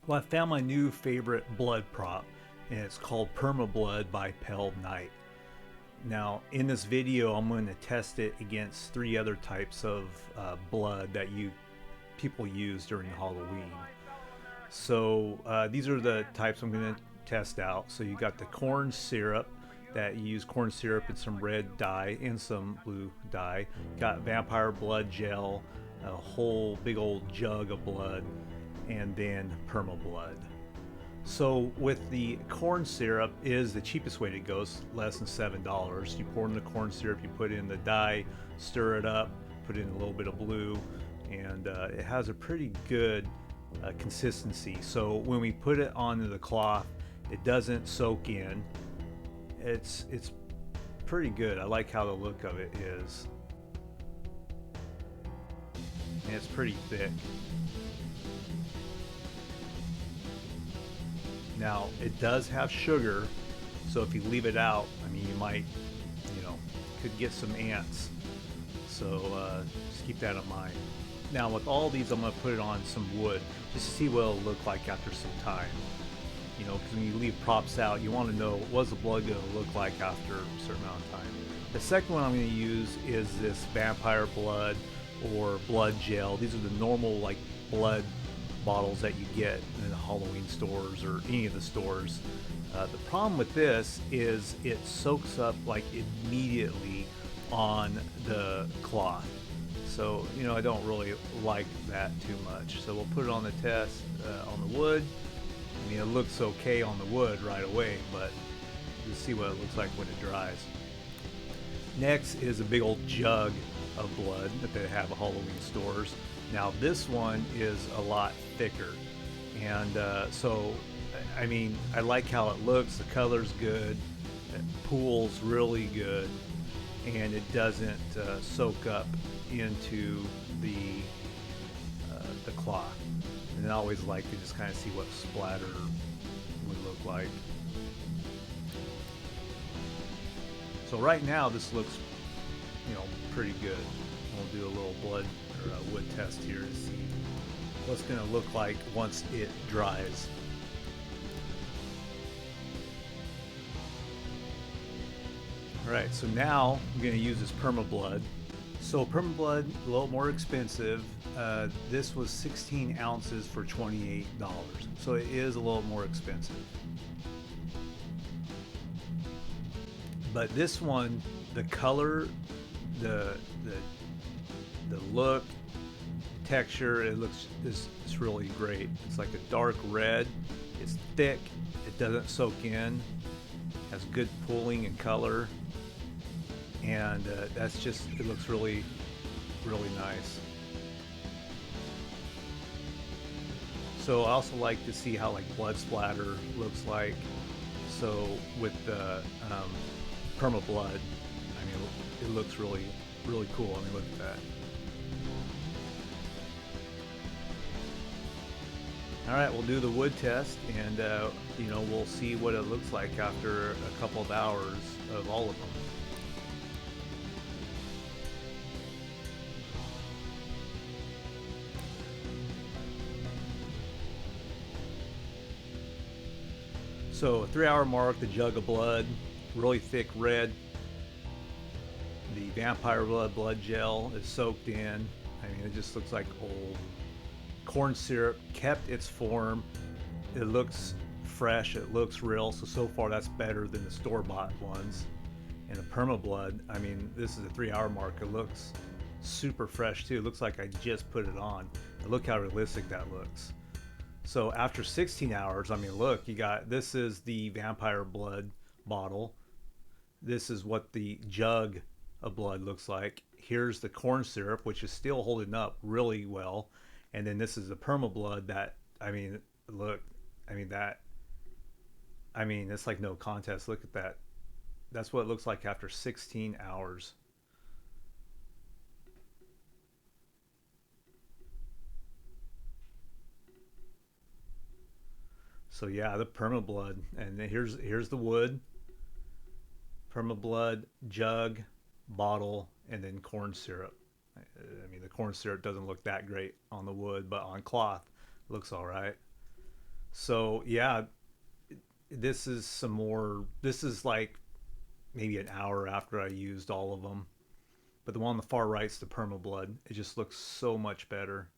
Well, I found my new favorite blood prop, and it's called Perma-Blood by Pale Knight. Now, in this video, I'm going to test it against three other types of blood that people use during Halloween. So these are the types I'm going to test out. So you got the corn syrup, that you use corn syrup and some red dye and some blue dye. Got vampire blood gel, a whole big old jug of blood, and then Perma-Blood. So with the corn syrup is the cheapest way to go, it's less than $7. You pour in the corn syrup, you put in the dye, stir it up, put in a little bit of blue, and it has a pretty good consistency. So when we put it onto the cloth, it doesn't soak in. It's pretty good. I like how the look of it is, and it's pretty thick. Now it does have sugar, so if you leave it out, I mean, you might, could get some ants. So just keep that in mind. Now with all these, I'm going to put it on some wood just to see what it'll look like after some time. Because when you leave props out, you want to know what's the blood going to look like after a certain amount of time. The second one I'm going to use is this vampire blood or blood gel. These are the normal blood bottles that you get in the Halloween stores or any of the stores. The problem with this is it soaks up immediately on the cloth. So I don't really like that too much. So we'll put it on the test on the wood. I mean, it looks okay on the wood right away, but you'll see what it looks like when it dries. Next is a big old jug of blood that they have at Halloween stores. Now this one is a lot thicker, and so I mean, I like how it looks. The color's good, it pools really good, and it doesn't soak up into the cloth. And I always like to just kind of see what splatter would look like. So right now this looks, pretty good. We'll do a little blood or wood test here to see what's going to look like once it dries. Alright, so now I'm going to use this Perma-Blood. So Perma-Blood, a little more expensive. This was 16 ounces for $28. So it is a little more expensive. But this one, the color, the look, texture, it's really great. It's like a dark red. It's thick. It doesn't soak in. Has good pooling and color. And it looks really, really nice. So I also like to see how blood splatter looks like. So with the Perma-Blood, I mean, it looks really, really cool. I mean, look at that. All right, we'll do the wood test, and we'll see what it looks like after a couple of hours of all of them. So 3-hour mark, the jug of blood, really thick red. The vampire blood gel is soaked in. I mean, it just looks like old. Corn syrup kept its form. It looks fresh, it looks real. So far that's better than the store-bought ones. And the Perma-Blood, I mean, this is a 3-hour mark. It looks super fresh too. It looks like I just put it on. And look how realistic that looks. So after 16 hours, I mean, look, this is the vampire blood bottle. This is what the jug of blood looks like. Here's the corn syrup, which is still holding up really well. And then this is the Perma-Blood that, I mean, look, it's like no contest. Look at that. That's what it looks like after 16 hours. So yeah, the Perma-Blood, and here's the wood, Perma-Blood, jug, bottle, and then corn syrup. I mean, the corn syrup doesn't look that great on the wood, but on cloth, it looks all right. So yeah, this is some more. This is like maybe an hour after I used all of them. But the one on the far right's the Perma-Blood. It just looks so much better.